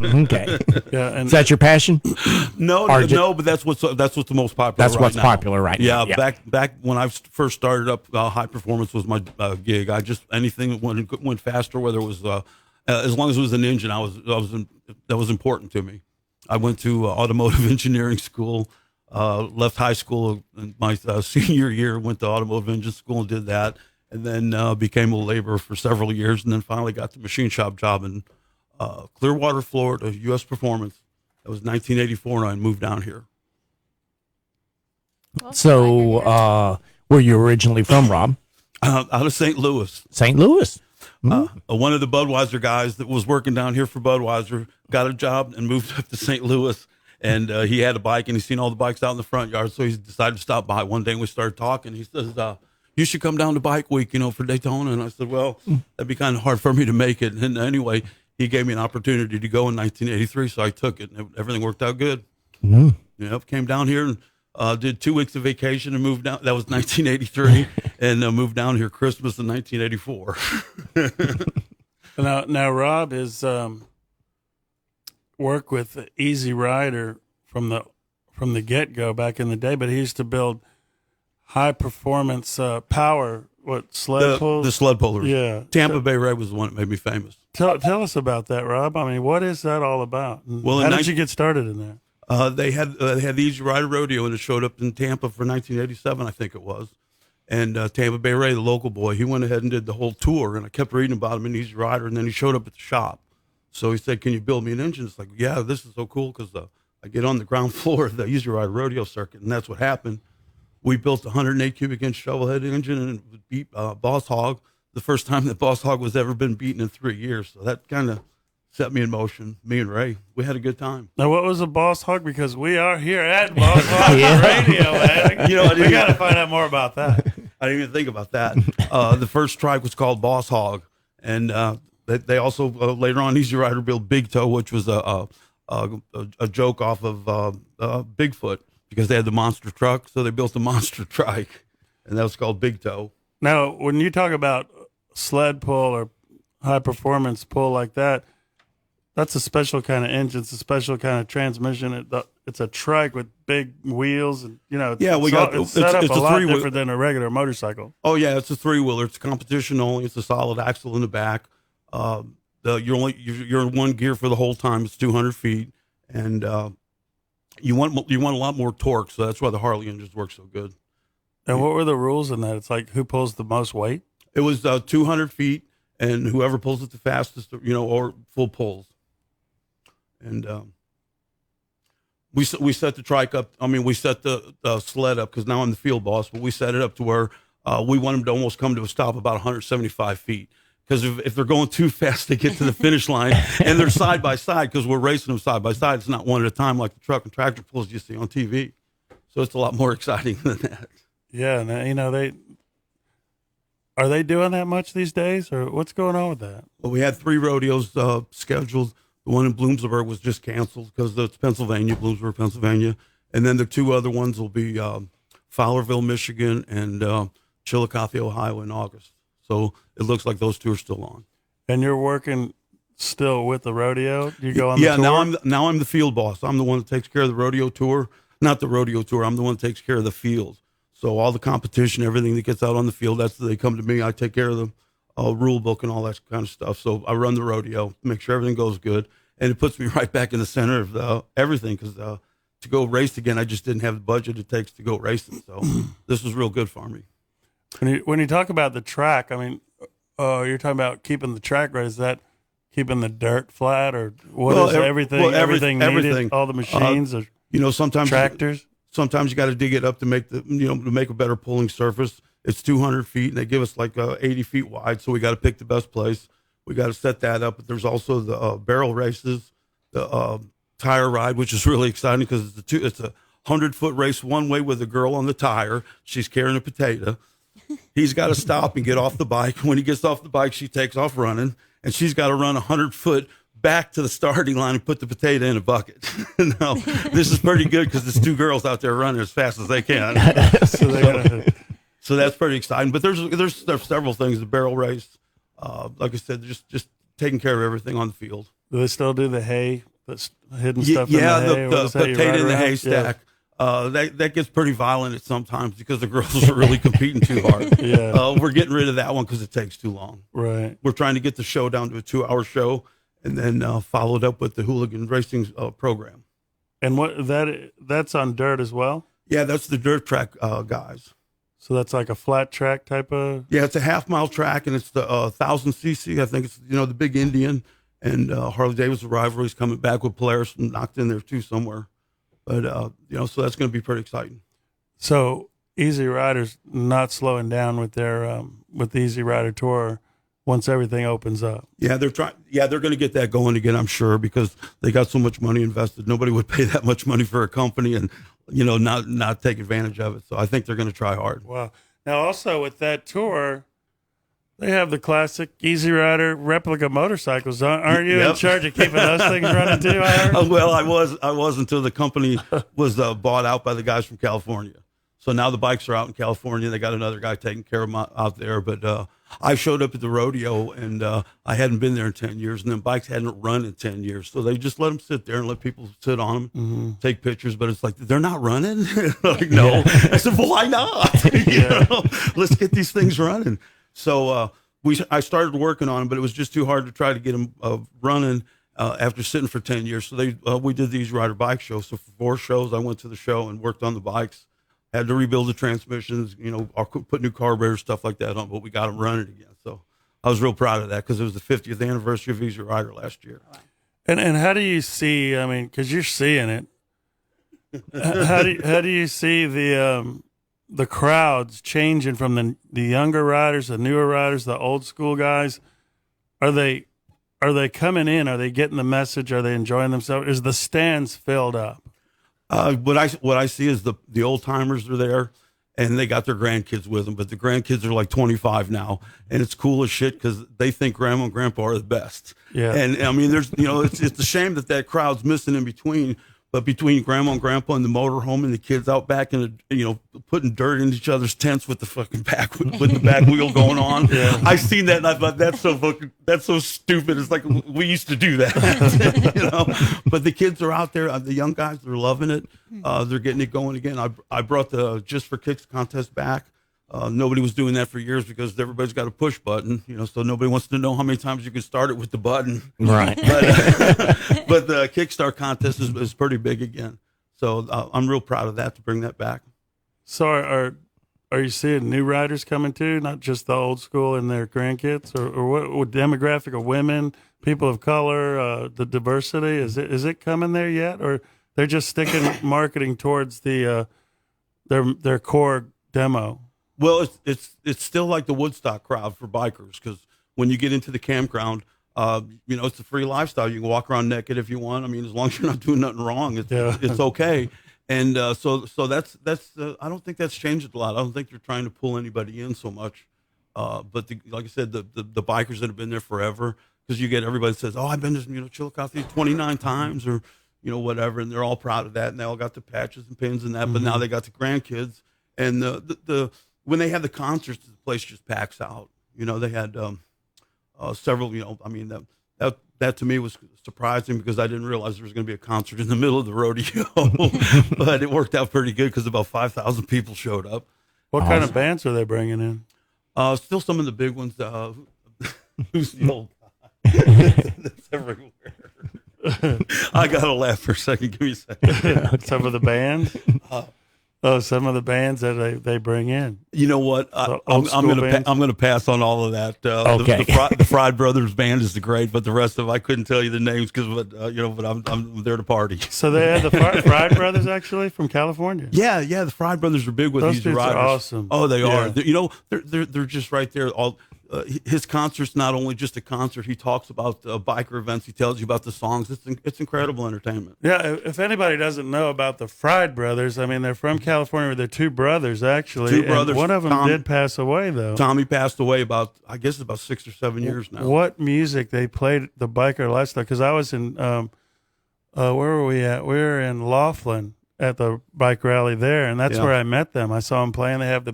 Okay. Yeah, and Is that your passion? No, but that's what's the most popular. That's right what's now. popular right Yeah, now. Yeah. back when I first started up, high performance was my gig. I just anything that went faster, whether it was as long as it was an engine, that was important to me. I went to automotive engineering school. Left high school in my senior year, went to automotive engine school and did that, and then became a laborer for several years, and then finally got the machine shop job in Clearwater, Florida, U.S. Performance. That was 1984, and I moved down here. Well, So, where you originally from, Rob? Out of St. Louis. St. Louis. One of the Budweiser guys that was working down here for Budweiser got a job and moved up to St. Louis. And he had a bike, and he's seen all the bikes out in the front yard, so he decided to stop by one day. And we started talking. He says, "You should come down to Bike Week, for Daytona." And I said, "Well, that'd be kind of hard for me to make it." And anyway, he gave me an opportunity to go in 1983, so I took it, and everything worked out good. Yep, came down here and did 2 weeks of vacation and moved down. That was 1983, and moved down here Christmas in 1984. now Rob is work with Easy Rider from the get-go back in the day, but he used to build high performance power sled pulls. The sled pullers. Yeah, Tampa Bay Ray was the one that made me famous. Tell us about that, Rob. I mean, what is that all about? Well, how did you get started in that? They had the Easy Rider Rodeo, and it showed up in Tampa for 1987, I think it was. And Tampa Bay Ray, the local boy, he went ahead and did the whole tour, and I kept reading about him in Easy Rider, and then he showed up at the shop. So he said, "Can you build me an engine?" It's like, yeah, this is so cool, because I get on the ground floor of the Easy Rider Rodeo circuit, and that's what happened. We built a 108 cubic inch shovel head engine and beat Boss Hogg, the first time that Boss Hogg was ever been beaten in 3 years. So that kind of set me in motion. Me and Ray, we had a good time. Now, what was a Boss Hogg? Because we are here at Boss Hogg Radio, man. We got to find out more about that. I didn't even think about that. The first trike was called Boss Hogg, and they also later on Easy Rider built Big Toe, which was a joke off of Bigfoot, because they had the monster truck, so they built a monster trike, and that was called Big Toe. Now, when you talk about sled pull or high performance pull like that, that's a special kind of engine. It's a special kind of transmission. It's a trike with big wheels, and it's set up a lot different than a regular motorcycle. Oh yeah, it's a 3-wheeler. It's competition only. It's a solid axle in the back. You're in one gear for the whole time. It's 200 feet, and you want a lot more torque. So that's why the Harley engines work so good. And what were the rules in that? It's like, who pulls the most weight? It was 200 feet, and whoever pulls it the fastest, or full pulls. And we set the trike up. I mean, we set the sled up, because now I'm the field boss, but we set it up to where we want them to almost come to a stop about 175 feet. Because if they're going too fast, they get to the finish line, and they're side by side, because we're racing them side by side. It's not one at a time like the truck and tractor pulls you see on TV. So it's a lot more exciting than that. Yeah, and are they doing that much these days, or what's going on with that? Well, we had 3 rodeos scheduled. The one in Bloomsburg was just canceled because it's Pennsylvania, Bloomsburg, Pennsylvania. And then the 2 other ones will be Fowlerville, Michigan, and Chillicothe, Ohio in August. So it looks like those 2 are still on. And you're working still with the rodeo? You go on the tour? now I'm the field boss. I'm the one that takes care of the rodeo tour. Not the rodeo tour. I'm the one that takes care of the field. So all the competition, everything that gets out on the field, they come to me. I take care of the rule book and all that kind of stuff. So I run the rodeo, make sure everything goes good. And it puts me right back in the center of everything, because to go race again, I just didn't have the budget it takes to go racing. So this was real good for me. When you talk about the track, I mean, you're talking about keeping the track right. Is that keeping the dirt flat, or everything needed? All the machines, or sometimes tractors. Sometimes you got to dig it up to make to make a better pulling surface. It's 200 feet, and they give us like 80 feet wide, so we got to pick the best place. We got to set that up. But there's also the barrel races, the tire ride, which is really exciting, because it's a 100-foot race one way with a girl on the tire. She's carrying a potato. He's got to stop and get off the bike. When he gets off the bike, she takes off running, and she's got to run 100-foot back to the starting line and put the potato in a bucket. Now, this is pretty good, because there's 2 girls out there running as fast as they can. So that's pretty exciting. But there's several things. The barrel race, like I said, just taking care of everything on the field. Do they still do the hay That's hidden stuff in the hay? The potato in the haystack. That gets pretty violent at sometimes because the girls are really competing too hard. Yeah. We're getting rid of that one because it takes too long. Right. We're trying to get the show down to a 2-hour show, and then followed up with the hooligan racing program. And that's on dirt as well? Yeah, that's the dirt track guys. So that's like a flat track type of. Yeah, it's a half-mile track, and it's the 1,000cc. I think it's the big Indian, and Harley Davidson rivalry's coming back with Polaris and knocked in there too somewhere. But so that's going to be pretty exciting. So Easy Rider's not slowing down with their with the Easy Rider Tour once everything opens up. Yeah, they're trying. Yeah, they're going to get that going again, I'm sure, because they got so much money invested. Nobody would pay that much money for a company and not take advantage of it. So I think they're going to try hard. Wow. Now, also with that tour, they have the classic Easy Rider replica motorcycles. Aren't you in charge of keeping those things running too? I heard? Well, I was until the company was bought out by the guys from California. So now the bikes are out in California. They got another guy taking care of them out there. But I showed up at the rodeo, and I hadn't been there in 10 years, and then bikes hadn't run in 10 years. So they just let them sit there and let people sit on them, take pictures. But it's like, they're not running? Like, no. I said, well, why not? Let's get these things running. So I started working on them, but it was just too hard to try to get them running after sitting for 10 years. So we did these Rider bike shows. So for 4 shows, I went to the show and worked on the bikes. Had to rebuild the transmissions, or put new carburetors, stuff like that on, but we got them running again. So I was real proud of that because it was the 50th anniversary of Easy Rider last year. And how do you see? I mean, because you're seeing it. how do you see the crowds changing from the younger riders, the newer riders, the old school guys? Are they coming in? Are they getting the message? Are they enjoying themselves? Is the stands filled up? What I see is the old timers are there, and they got their grandkids with them. But the grandkids are like 25 now, and it's cool as shit because they think grandma and grandpa are the best. Yeah. And I mean, there's it's a shame that crowd's missing in between. But between grandma and grandpa and the motorhome and the kids out back and putting dirt in each other's tents with the fucking with the back wheel going on, I seen that and I thought that's so stupid. It's like we used to do that, But the kids are out there, the young guys, they're loving it. They're getting it going again. I brought the Just for Kicks contest back. Nobody was doing that for years because everybody's got a push button, so nobody wants to know how many times you can start it with the button. Right. But the Kickstart contest is pretty big again. So I'm real proud of that to bring that back. So are you seeing new riders coming too, not just the old school and their grandkids, or what demographic of women, people of color, the diversity? Is it coming there yet, or they're just sticking marketing towards the their core demo? Well, it's still like the Woodstock crowd for bikers because when you get into the campground, it's a free lifestyle. You can walk around naked if you want. I mean, as long as you're not doing nothing wrong, it's okay. And so that's I don't think that's changed a lot. I don't think they're trying to pull anybody in so much. But like I said, the bikers that have been there forever, because you get everybody that says, "Oh, I've been to Chillicothe 29 times," or whatever, and they're all proud of that, and they all got the patches and pins and that. Mm-hmm. But now they got the grandkids, and the when they have the concerts, the place just packs out. They had several. I mean that to me was surprising because I didn't realize there was going to be a concert in the middle of the rodeo, but it worked out pretty good because about 5,000 people showed up. What kind of bands are they bringing in? Still some of the big ones. Who's the old guy? That's everywhere. I gotta laugh for a second. Give me a second. Some of the bands. Some of the bands that they bring in. You know what? I'm gonna pass on all of that. Okay. The Fried Brothers band is the great, but the rest of I couldn't tell you the names because but I'm there to party. So they had the Fried Brothers actually from California. Yeah, the Fried Brothers are big with those these dudes riders. Are awesome. Oh, they are. They're just right there. All his concert's not only just a concert. He talks about biker events. He tells you about the songs. It's incredible entertainment. Yeah, if anybody doesn't know about the Fried Brothers, I mean, they're from California. They're 2 brothers, actually. Two brothers. One of them did pass away, though. Tommy passed away about 6 or 7 years now. What music they played, the biker lifestyle? Because I was in, where were we at? We were in Laughlin at the bike rally there, and that's where I met them. I saw them playing. They have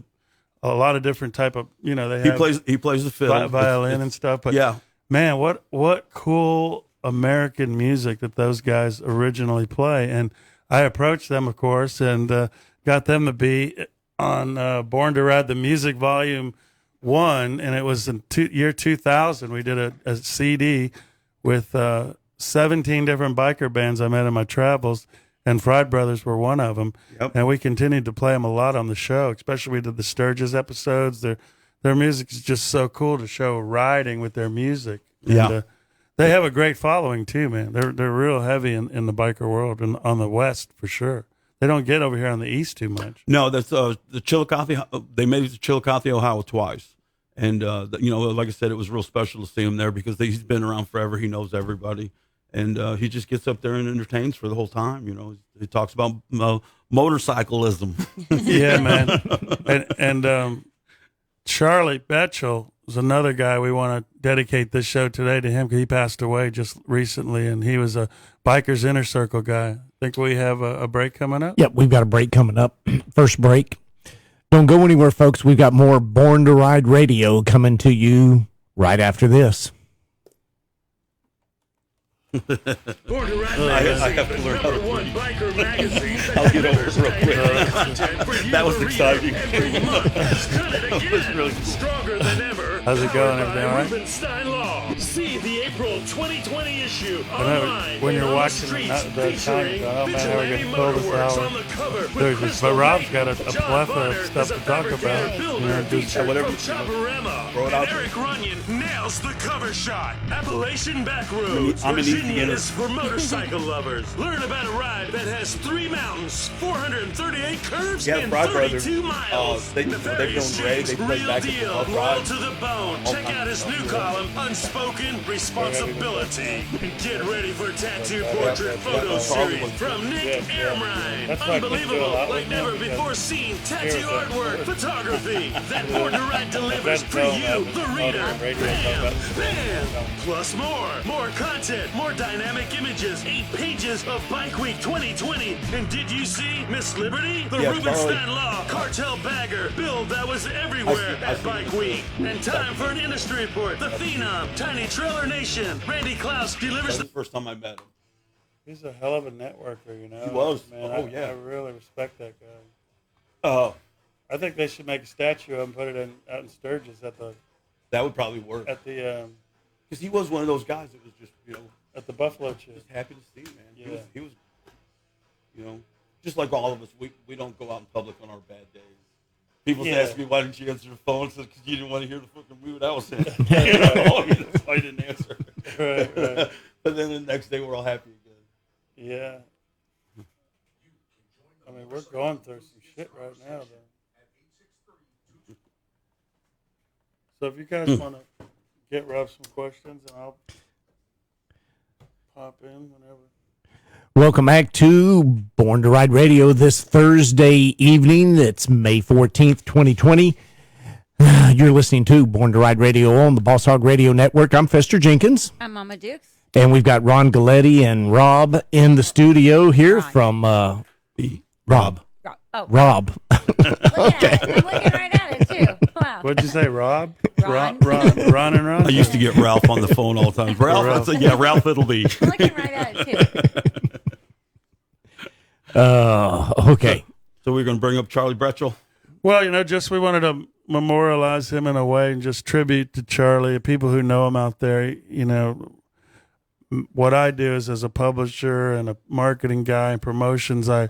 a lot of different type of, they have he plays the fiddle, violin and stuff. But yeah, man, what cool American music that those guys originally play. And I approached them, of course, and got them to be on Born to Ride the Music Volume 1, and it was in year 2000. We did a CD with 17 different biker bands I met in my travels, and Fried Brothers were one of them. Yep. And we continued to play them a lot on the show, especially we did the Sturgis episodes. Their music is just so cool to show riding with their music. Yeah. And, they have a great following too, man. They're real heavy in the biker world and on the West for sure. They don't get over here on the East too much. No, that's the Chillicothe. They made it to Chillicothe, Ohio twice. And, like I said, it was real special to see him there because he's been around forever. He knows everybody. And he just gets up there and entertains for the whole time. He talks about motorcyclism. Yeah, man. And Charlie Betchel is another guy we want to dedicate this show today to him because he passed away just recently, and he was a Bikers Inner Circle guy. Think we have a break coming up? Yep, we've got a break coming up. First break. Don't go anywhere, folks. We've got more Born to Ride Radio coming to you right after this. Born to Ride I have to learn how to #1 biker magazine. I'll get over it real quick. That was exciting. That was really cool. Stronger than ever. How's it going? Everything all right? Rubenstein Law. See the April 2020 issue I know, online. when you're and on watching the the streets, time, featuring I don't know how we're Vigilante going to pull this Motorworks out. on the cover with But Crystal Rob's Lake, got a John plethora of Butter stuff is a to talk fabricator about. builder, You know, just featured whatever, from Chaparrama. throw it And out there. Eric Runyon nails the cover shot. Appalachian Backroads. I'm an easy Virginia hitter. is for motorcycle lovers. Learn about a ride that has 3 mountains, 438 curves, Yeah, and Fry Brothers, 32 miles. they've Nefarious known Ray. James, They played real back at the deal, Buff loyal Ride. to the bone. Check kinds out of his stuff. new column, Unspoken Responsibility. And get ready for tattoo portrait photo series from Nick Airmine. That's why I keep doing a Unbelievable, lot like with never them, before because seen. Tattoo here's a- artwork, photography. That Born to Ride delivers for tell you, them the that reader. on the radio Bam, about- bam. Plus more content, more dynamic images, 8 pages of Bike Week 2020. And did you see Miss Liberty? The Yeah, Rubenstein Law Cartel Bagger build that was everywhere I at see. Bike Week. And time for an industry report. The Phenom, Tiny Trailer Nation. Randy Klaus That delivers was the the first time I met him. He's a hell of a networker, you know. He was. Man, Oh, yeah. I really respect that guy. I think they should make a statue of him, put it out in Sturgis at the That would probably work. Because he was one of those guys that was just, at the Buffalo Chip. just happy to see, man. Yeah. He was, just like all of us, we don't go out in public on our bad days. People Yeah. ask me, why didn't you answer the phone? Because you didn't want to hear the fucking mood I was in. That's why I didn't answer. Right. But then the next day, we're all happy again. Yeah. I mean, we're going through some shit right now, though. So if you guys want to get Rob some questions, and I'll pop in whenever. Welcome back to Born to Ride Radio this Thursday evening. It's May 14th, 2020. You're listening to Born to Ride Radio on the Boss Hogg Radio Network. I'm Fester Jenkins. I'm Mama Dukes. And we've got Ron Galletti and Rob in the studio here Ron. from Rob. Oh, Rob. look at it. I'm looking right at it, too. Wow. What'd you say, Rob? Ron. Ron and Ron? I used to get Ralph on the phone all the time. Ralph, I said, yeah, Ralph it'll be. I'm looking right at it, too. Okay. So we're going to bring up Charlie Bretchel. Well, just we wanted to memorialize him in a way and just tribute to Charlie, people who know him out there. What I do is as a publisher and a marketing guy and promotions, I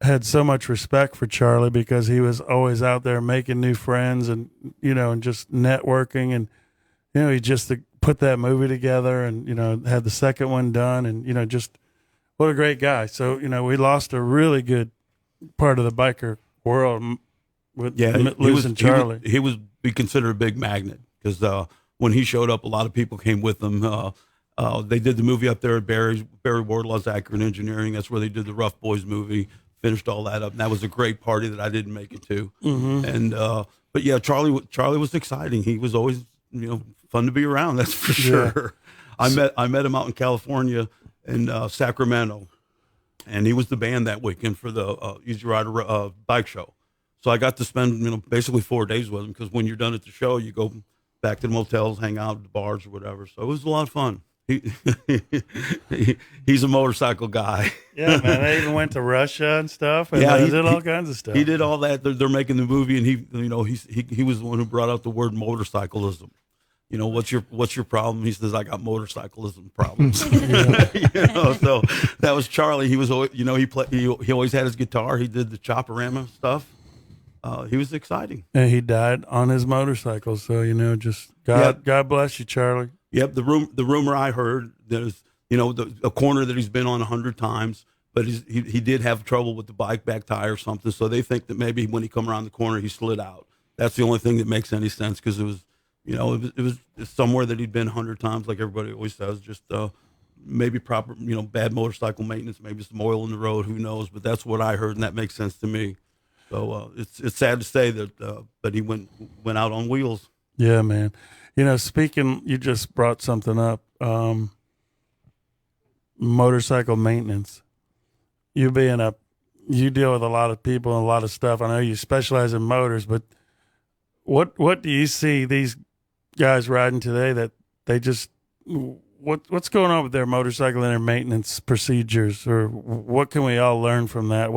had so much respect for Charlie because he was always out there making new friends and, and just networking. And, he just put that movie together and, had the second one done and, just what a great guy. So, we lost a really good part of the biker world with losing Charlie. He was be considered a big magnet because when he showed up, a lot of people came with him. They did the movie up there at Barry Wardlaw's Akron Engineering. That's where they did the Rough Boys movie. Finished all that up, and that was a great party that I didn't make it to. Mm-hmm. And but yeah, Charlie was exciting. He was always fun to be around. That's for sure. I met him out in California in Sacramento, and he was the band that weekend for the Easy Rider bike show. So I got to spend basically 4 days with him because when you're done at the show, you go back to the motels, hang out at the bars or whatever. So it was a lot of fun. He's a motorcycle guy. Yeah, man. They even went to Russia and stuff, and Yeah, they he did all kinds of stuff. He did all that. They're making the movie, and he was the one who brought out the word motorcyclism. What's your problem? He says, I got motorcyclism problems. So that was Charlie. He was always, he always had his guitar. He did the Choporama stuff. He was exciting. And he died on his motorcycle. So, just God bless you, Charlie. Yep. The rumor I heard, there's, a corner that he's been on 100 times, but he did have trouble with the bike back tire or something. So they think that maybe when he come around the corner, he slid out. That's the only thing that makes any sense, because it was, it was somewhere that he'd been 100 times, like everybody always says, just maybe proper, bad motorcycle maintenance, maybe some oil in the road, who knows? But that's what I heard, and that makes sense to me. So it's sad to say that, but he went out on wheels. Yeah, man. Speaking, you just brought something up, motorcycle maintenance. You deal with a lot of people and a lot of stuff. I know you specialize in motors, but what do you see these guys riding today that they just, what's going on with their motorcycle and their maintenance procedures, or what can we all learn from that?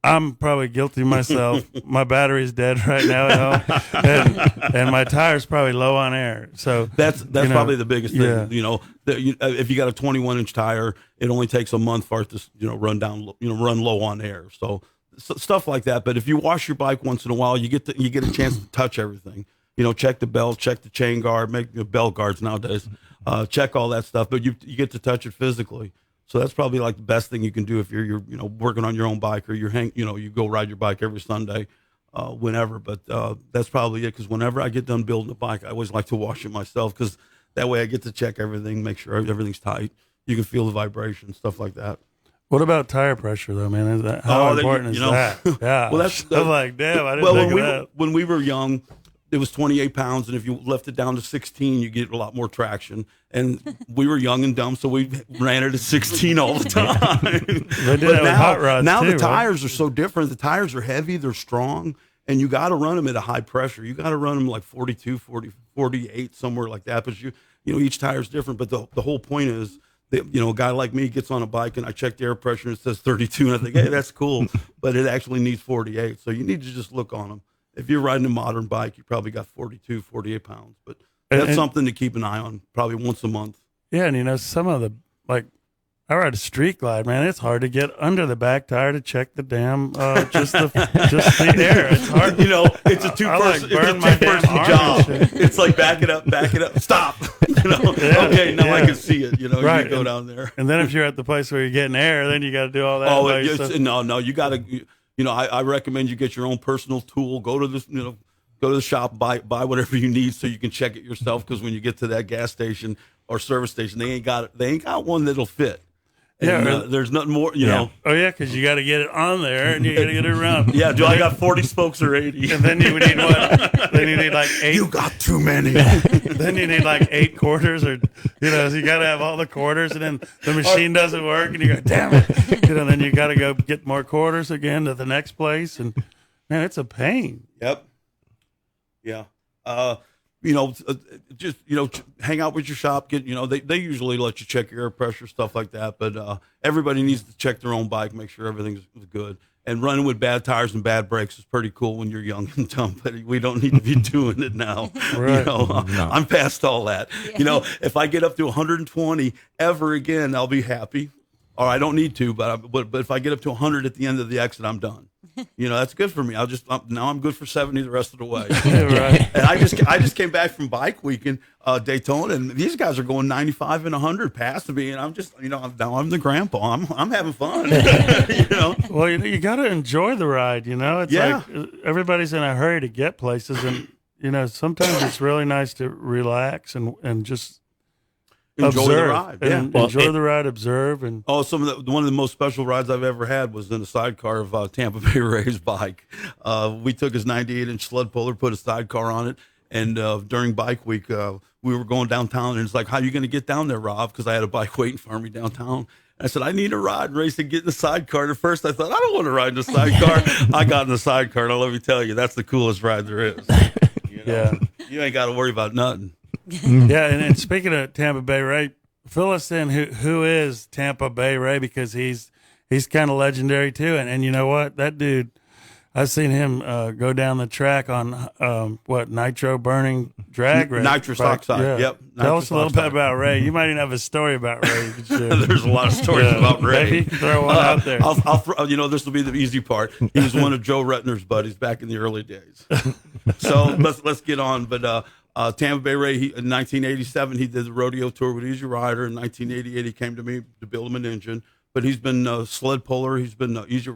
I'm probably guilty myself. My battery's dead right now at home, and my tire's probably low on air. So that's probably the biggest thing. Yeah. If you got a 21-inch tire, it only takes a month for it to run low on air. So stuff like that. But if you wash your bike once in a while, you get a chance to touch everything. Check the belt, check the chain guard, make the belt guards nowadays, check all that stuff. But you get to touch it physically. So that's probably like the best thing you can do if you're working on your own bike, or you go ride your bike every Sunday, whenever. But that's probably it, because whenever I get done building a bike, I always like to wash it myself, because that way I get to check everything, make sure everything's tight. You can feel the vibration, stuff like that. What about tire pressure, though, man? How important is that? Yeah. Well, that's I'm like, damn, I didn't think of that. When we were young, it was 28 pounds, and if you left it down to 16, you get a lot more traction. And we were young and dumb, so we ran it at 16 all the time. They did that with hot rods now too, the tires are so different. The tires are heavy, they're strong, and you got to run them at a high pressure. You got to run them like 42, 40, 48, somewhere like that. But each tire is different. But the whole point is that, a guy like me gets on a bike and I check the air pressure and it says 32, and I think, hey, that's cool, but it actually needs 48. So you need to just look on them. If you're riding a modern bike, you probably got 42, 48 pounds. But that's something to keep an eye on, probably once a month. Yeah, and some of the, I ride a street glide, man. It's hard to get under the back tire to check the damn, just the air. It's hard. It's a two-person job. It's like back it up, stop. Okay, now I can see it. Right. You go down there. And then if you're at the place where you're getting air, then you got to do all that. No, you got to. I recommend you get your own personal tool. Go to this, go to the shop, buy whatever you need so you can check it yourself. Because when you get to that gas station or service station, they ain't got one that'll fit. And, there's nothing more, know. Oh yeah, because you got to get it on there and you got to get it around. Yeah, do I got 40 spokes or 80? And then you would need what? Then you need like 8. You got too many. Then you need like 8 quarters, or so you got to have all the quarters, and then the machine doesn't work, and you go, damn it. Then you got to go get more quarters again to the next place, and man, it's a pain. Yep. Yeah. Just hang out with your shop. Get they usually let you check your air pressure, stuff like that. But everybody needs to check their own bike, make sure everything's good. And running with bad tires and bad brakes is pretty cool when you're young and dumb. But we don't need to be doing it now. Right. I'm past all that. Yeah. If I get up to 120 ever again, I'll be happy. Or I don't need to, but if I get up to 100 at the end of the exit, I'm done. That's good for me. Now I'm good for 70 the rest of the way. Right. And I just came back from bike weekend, Daytona, and these guys are going 95 and 100 past me, and I'm just, now I'm the grandpa. I'm having fun. Well, you got to enjoy the ride. It's like everybody's in a hurry to get places, and sometimes it's really nice to relax and just enjoy observe, the ride. And enjoy the ride, observe, and one of the most special rides I've ever had was in the sidecar of Tampa Bay Ray's bike. We took his 98-inch sled puller, put a sidecar on it, and during bike week, we were going downtown, and it's like, how are you going to get down there, Rob? Because I had a bike waiting for me downtown. I said, I need a ride. Ray said, get in the sidecar. And at first, I thought, I don't want to ride in the sidecar. I got in the sidecar, and let me tell you, that's the coolest ride there is. Yeah. You ain't got to worry about nothing. Yeah, and speaking of Tampa Bay Ray, fill us in. Who is Tampa Bay Ray? Because he's kind of legendary too. And you know what? That dude, I've seen him go down the track on nitro burning drag race. Nitrous oxide. Yeah. Yep. Tell Nitrous us a little oxide. bit about Ray. You might even have a story about Ray. You could share. There's a lot of stories about Ray. Maybe you can throw one out there. I'll throw, this will be the easy part. He was one of Joe Retner's buddies back in the early days. So let's get on. But Tampa Bay Ray, in 1987, he did the rodeo tour with Easy Rider. In 1988, he came to me to build him an engine. But he's been a sled puller. He's been he's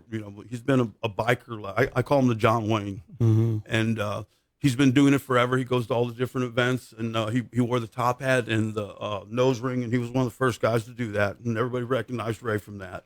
been a biker. I call him the John Wayne, and he's been doing it forever. He goes to all the different events, and he wore the top hat and the nose ring, and he was one of the first guys to do that. And everybody recognized Ray from that.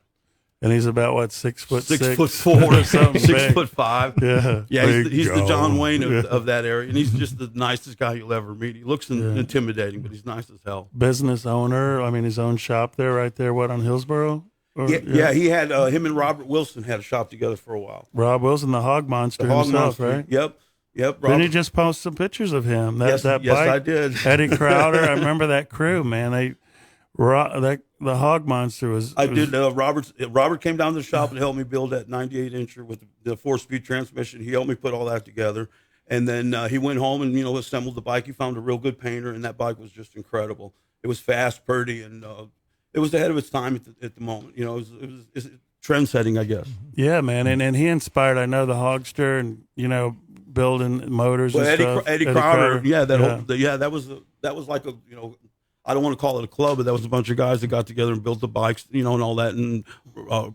And he's about what, 6 foot 6'4", or something, 6'5". Yeah, He's the John Wayne of that area, and he's just the nicest guy you'll ever meet. He looks intimidating, but he's nice as hell. Business owner. I mean, his own shop there, right there. What, on Hillsborough? Yeah, he had him and Robert Wilson had a shop together for a while. Rob Wilson, the Hogg monster The Hogg himself, monster. Right? Yep. Didn't he just post some pictures of him? Yes, bike, I did. Eddie Crowder. I remember that crew, man. The Hogg monster was. Did. Robert came down to the shop and helped me build that 98-incher with the 4-speed transmission. He helped me put all that together, and then he went home and assembled the bike. He found a real good painter, and that bike was just incredible. It was fast, pretty, and it was ahead of its time at the moment. It was trend setting, I guess. Yeah, man, and he inspired. I know the Hogster and building motors. Well, and stuff. Eddie Crowder. Yeah, that was like a I don't want to call it a club, but that was a bunch of guys that got together and built the bikes, and all that. And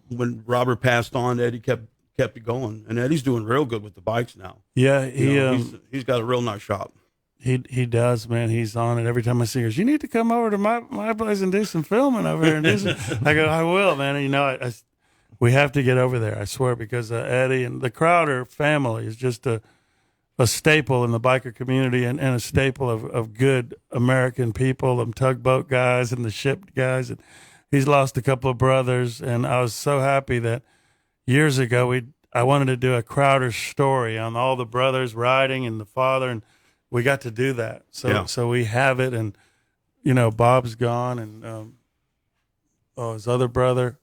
when Robert passed on, Eddie kept it going, and Eddie's doing real good with the bikes now. Yeah, he's got a real nice shop. He does, man. He's on it every time I see her. You need to come over to my place and do some filming over here. And do some. I go, I will, man. We have to get over there. I swear, because Eddie and the Crowder family is just a staple in the biker community and a staple of good American people, them tugboat guys and the ship guys. And he's lost a couple of brothers, and I was so happy that years ago I wanted to do a Crowder story on all the brothers riding and the father, and we got to do that. So we have it, and Bob's gone, and his other brother.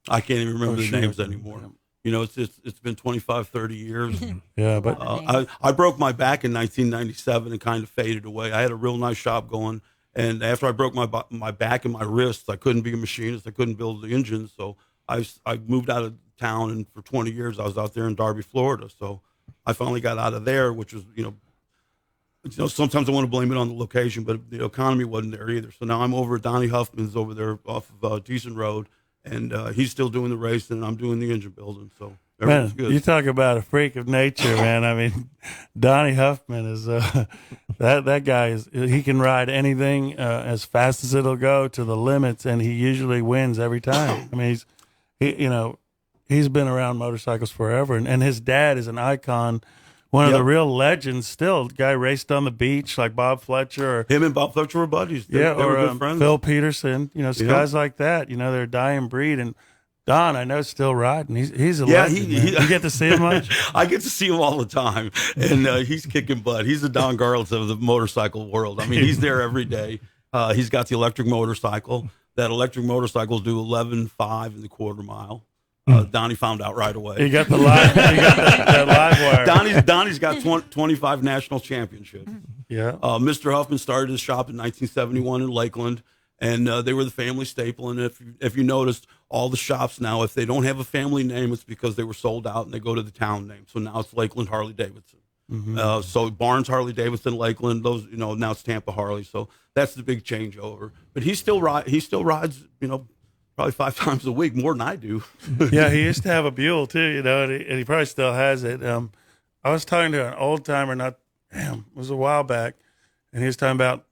I can't even remember the names anymore. It's been 25, 30 years. Yeah, but I broke my back in 1997 and kind of faded away. I had a real nice shop going, and after I broke my back and my wrists, I couldn't be a machinist. I couldn't build the engine, so I moved out of town, and for 20 years I was out there in Darby, Florida. So I finally got out of there, which was sometimes I want to blame it on the location, but the economy wasn't there either. So now I'm over at Donnie Huffman's over there off of Decent Road. And he's still doing the racing, and I'm doing the engine building. So everything's good. You talk about a freak of nature, man. I mean, Donnie Huffman is that guy he can ride anything as fast as it'll go to the limits, and he usually wins every time. I mean, he's been around motorcycles forever, and his dad is an icon. One of the real legends still. The guy raced on the beach like Bob Fletcher. Him and Bob Fletcher were buddies. They were good friends. Phil Peterson. Guys like that. They're a dying breed. And Don, I know, is still riding. He's a legend. You get to see him much? I get to see him all the time. And he's kicking butt. He's the Don Garlitz of the motorcycle world. I mean, he's there every day. He's got the electric motorcycle. That electric motorcycles do 11.5 in the quarter mile. Donnie found out right away. He got the live. That live wire. Donnie's got 25 national championships. Yeah. Mr. Huffman started his shop in 1971 in Lakeland, and they were the family staple. And if you noticed, all the shops now, if they don't have a family name, it's because they were sold out and they go to the town name. So now it's Lakeland Harley Davidson. Mm-hmm. So Barnes Harley Davidson, Lakeland. Those now it's Tampa Harley. So that's the big changeover. But he still rides. Probably 5 times a week, more than I do. Yeah, he used to have a Buell too, and he probably still has it. I was talking to an old timer, it was a while back, and he was talking about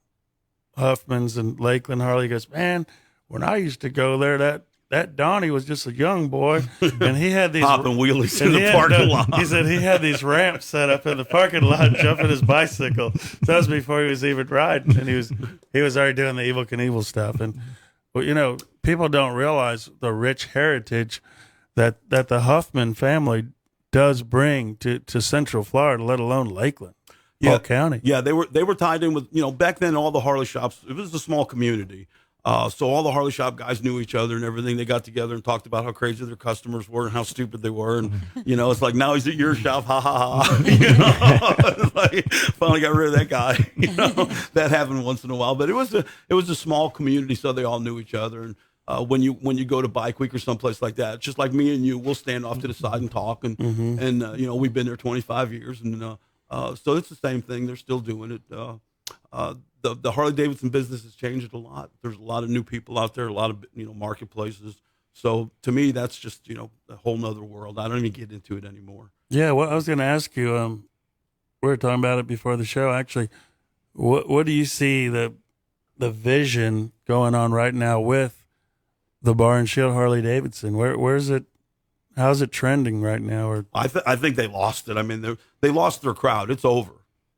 Huffman's and Lakeland Harley. He goes, man, when I used to go there, that Donnie was just a young boy, and he had these hopping wheelies in the parking lot. He said he had these ramps set up in the parking lot, jumping his bicycle. So that was before he was even riding, and he was already doing the Evel Knievel stuff. And people don't realize the rich heritage that the Huffman family does bring to Central Florida, let alone Lakeland. Polk County. Yeah, they were tied in with, back then all the Harley shops, it was a small community. So all the Harley shop guys knew each other and everything. They got together and talked about how crazy their customers were and how stupid they were. And, it's like, now he's at your shop, ha, ha, ha. It's like, finally got rid of that guy. That happened once in a while. But it was a small community, so they all knew each other. And when you go to Bike Week or someplace like that, just like me and you, we'll stand off to the side and talk. And, we've been there 25 years. And so it's the same thing. They're still doing it. The Harley Davidson business has changed a lot. There's a lot of new people out there, a lot of marketplaces. So to me, that's just a whole nother world. I don't even get into it anymore. Yeah, well, I was going to ask you. We were talking about it before the show. Actually, what do you see the vision going on right now with the Bar and Shield Harley Davidson? Where's it? How's it trending right now? Or I think they lost it. I mean, they lost their crowd. It's over.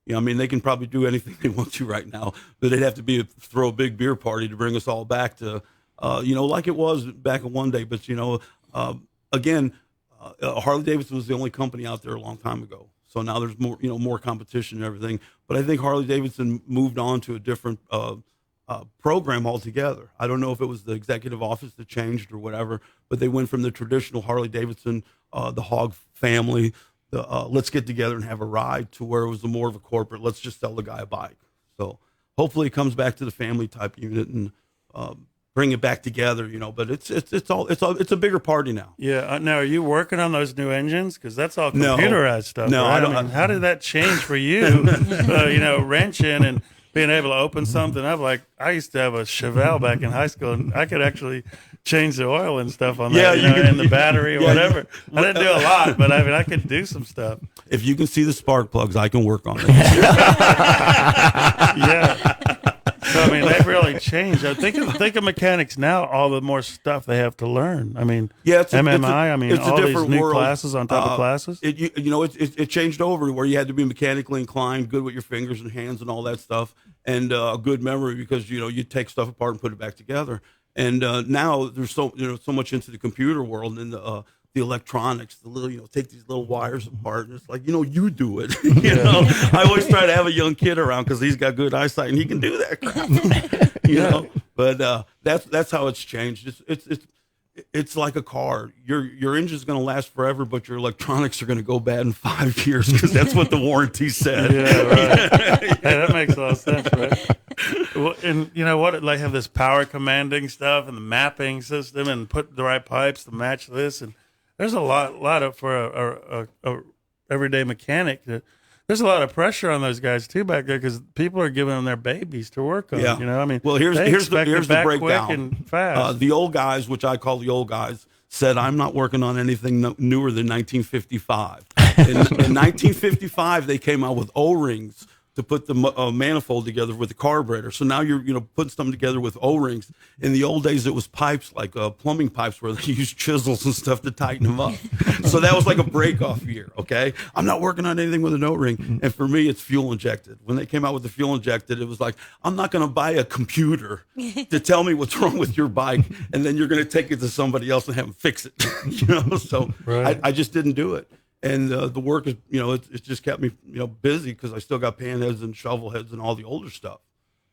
They can probably do anything they want to right now, but they'd have to throw a big beer party to bring us all back to, like it was back in one day. But, again, Harley Davidson was the only company out there a long time ago. So now there's more competition and everything. But I think Harley Davidson moved on to a different program altogether. I don't know if it was the executive office that changed or whatever, but they went from the traditional Harley Davidson, the Hogg family, let's get together and have a ride, to where it was more of a corporate, let's just sell the guy a bike. So hopefully it comes back to the family type unit and bring it back together, but it's a bigger party now. Yeah. Now, are you working on those new engines? Because that's all computerized stuff. No, right? I don't. How did that change for you? Wrenching and being able to open something up. Like, I used to have a Chevelle back in high school, and I could actually change the oil and stuff on that, and the battery or whatever. I didn't do a lot, but I could do some stuff. If you can see the spark plugs, I can work on it. Yeah. So, they've really changed. I think of mechanics now, all the more stuff they have to learn. It's MMI, it's all a these different new world. classes on top of classes. It changed over where you had to be mechanically inclined, good with your fingers and hands and all that stuff, and a good memory, because, you take stuff apart and put it back together. And now there's so much into the computer world and the electronics, the little, take these little wires apart, and it's like, you do it. I always try to have a young kid around because he's got good eyesight and he can do that crap. But that's how it's changed. It's like a car. Your engine's going to last forever, but your electronics are going to go bad in 5 years, because that's what the warranty said. Yeah, right. Hey, that makes a lot of sense, right? Well, and they have this power commanding stuff and the mapping system, and put the right pipes to match this, and there's a lot of, for a everyday mechanic. There's a lot of pressure on those guys too back there, because people are giving them their babies to work on. Yeah. Well, here's the breakdown. Quick and fast. The old guys, which I call the old guys, said, I'm not working on anything newer than 1955. In 1955, they came out with O-rings to put the manifold together with the carburetor. So now you're putting something together with O-rings. In the old days, it was pipes, like plumbing pipes, where they used chisels and stuff to tighten them up. So that was like a break-off year, okay? I'm not working on anything with an O-ring. And for me, it's fuel injected. When they came out with the fuel injected, it was like, I'm not going to buy a computer to tell me what's wrong with your bike, and then you're going to take it to somebody else and have them fix it. So right. I just didn't do it. And the work is, it's just kept me, busy, because I still got pan heads and shovel heads and all the older stuff.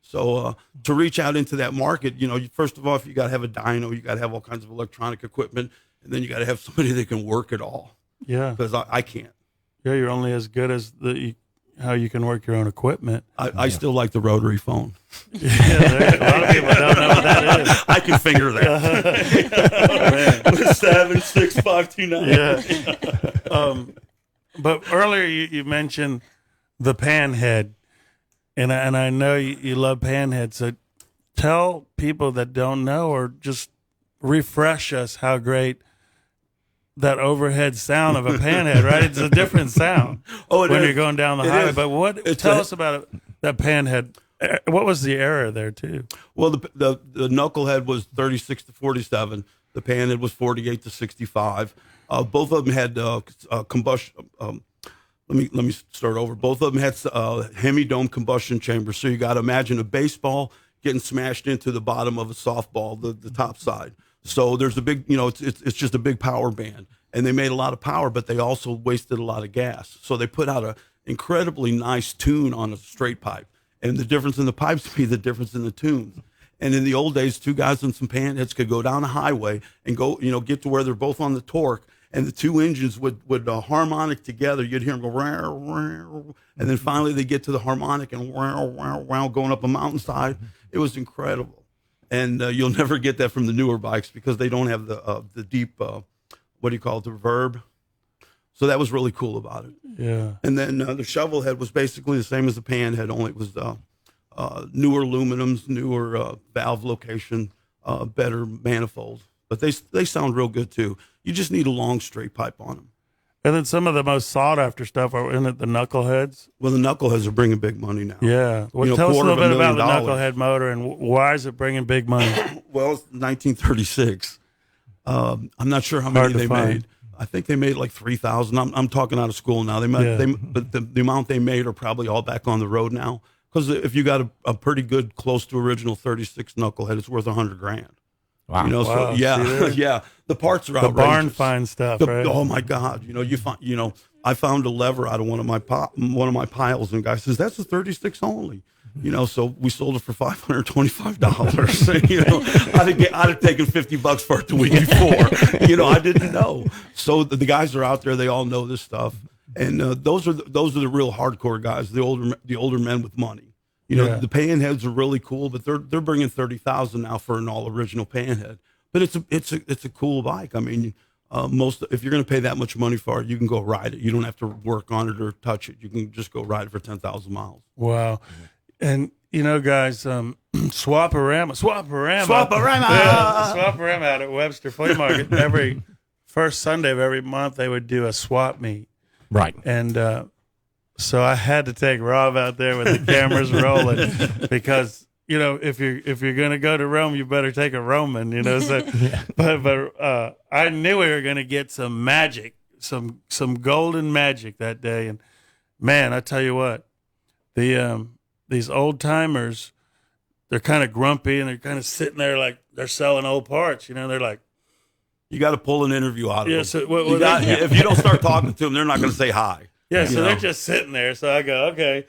So to reach out into that market, first of all, if you got to have a dyno, you got to have all kinds of electronic equipment, and then you got to have somebody that can work it all. Yeah, because I can't. Yeah, you're only as good as how you can work your own equipment. I still like the rotary phone. Yeah, a lot of people don't know what that is. I can figure that. 76529. Yeah. But earlier you mentioned the panhead, and I know you love panhead. So tell people that don't know, or just refresh us, how great that overhead sound of a panhead, right? It's a different sound when you're going down the highway. But tell us about that panhead. What was the error there too? Well, the knucklehead was 36 to 47. The panhead was 48 to 65. Both of them had combustion. Let me start over. Both of them had hemi-dome combustion chambers. So you got to imagine a baseball getting smashed into the bottom of a softball, the top side. So there's a big, it's just a big power band, and they made a lot of power, but they also wasted a lot of gas. So they put out incredibly nice tune on a straight pipe. And the difference in the pipes be the difference in the tunes. And in the old days, two guys on some panheads could go down a highway and go, get to where they're both on the torque, and the two engines would harmonic together. You'd hear them go, row, row, and then finally they get to the harmonic and row, row, row, going up a mountainside. It was incredible. And you'll never get that from the newer bikes because they don't have the deep, what do you call it, the reverb. So that was really cool about it. Yeah. And then the shovel head was basically the same as the pan head, only it was newer aluminums, newer valve location, better manifolds. But they sound real good too. You just need a long straight pipe on them. And then some of the most sought after stuff are in it, the knuckleheads. Well, the knuckleheads are bringing big money now. Yeah. Well, tell us a little bit about the knucklehead motor and why is it bringing big money? Well, it's 1936. I'm not sure how many they made. I think they made like 3,000. I'm talking out of school now. But the amount they made are probably all back on the road now. Because if you got a pretty good, close to original 36 knucklehead, it's worth $100,000. Wow. So yeah. The parts are outrageous. The barn find stuff, right? Oh my God! I found a lever out of one of my piles, and the guy says that's a 36 only. So we sold it for $525. I'd have taken $50 for it the week before. I didn't know. So the guys are out there; they all know this stuff, and those are the real hardcore guys, the older men with money. The panheads are really cool, but they're bringing $30,000 now for an all original panhead. But it's a cool bike. I mean, if you're going to pay that much money for it, you can go ride it. You don't have to work on it or touch it. You can just go ride it for 10,000 miles. Wow. And guys, Swaparama out at Webster Flea Market. Every first Sunday of every month, they would do a swap meet. Right. And so I had to take Rob out there with the cameras rolling because if you're gonna go to Rome, you better take a Roman. So, but I knew we were gonna get some magic, some golden magic that day. And man, I tell you what, these old timers, they're kind of grumpy and they're kind of sitting there like they're selling old parts. They're like, you got to pull an interview out of them. So, if you don't start talking to them, they're not going to say hi. Yeah, so they're just sitting there. So I go, okay.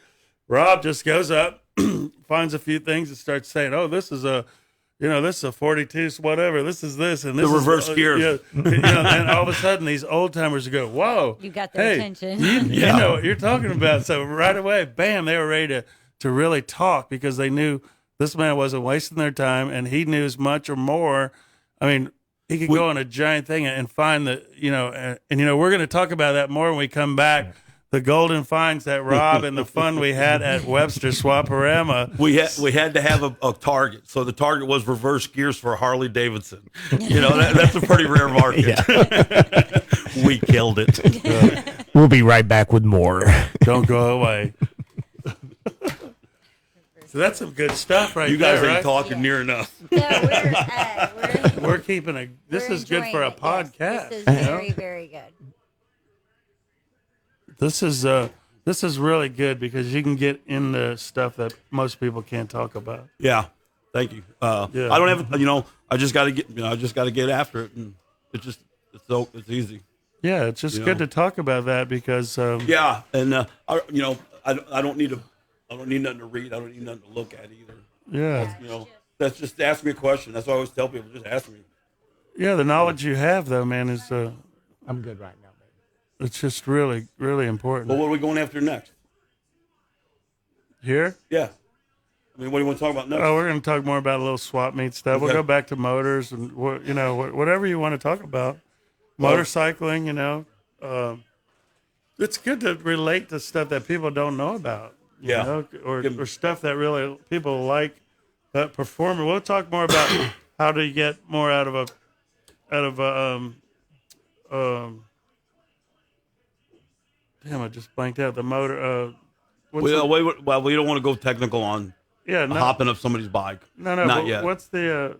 Rob just goes up, finds a few things, and starts saying, "Oh, this is a 42, whatever. This is this, and this the reverse gears." And all of a sudden, these old timers go, "Whoa, you got their attention." You know what you're talking about. So right away, bam, they were ready to really talk because they knew this man wasn't wasting their time, and he knew as much or more. I mean, he could go on a giant thing and find we're going to talk about that more when we come back. The golden finds that Rob and the fun we had at Webster Swaparama. We had to have a target. So the target was reverse gears for Harley Davidson. That's a pretty rare market. We killed it. We'll be right back with more. Don't go away. So that's some good stuff right there. You guys right? ain't talking near enough. No, we're keeping this is good for a podcast. Yes, this is very, very good. This is really good because you can get into stuff that most people can't talk about. Yeah, thank you. I don't have, I just got to get, get after it, and it's easy. Yeah, it's just good to talk about that because. And I don't need nothing to read. I don't need nothing to look at either. Yeah. That's just ask me a question. That's what I always tell people. Just ask me. Yeah, the knowledge you have though, man, is. I'm good right now, baby. It's just really, really important. Well, what are we going after next? Here? Yeah. I mean, what do you want to talk about next? Oh, we're going to talk more about a little swap meet stuff. Okay. We'll go back to motors and whatever you want to talk about. Motorcycling, it's good to relate to stuff that people don't know about. Or stuff that really people like. That performer. We'll talk more about how to get more out of a damn, I just blanked out the motor. We don't want to go technical on hopping up somebody's bike. No, not yet. What's the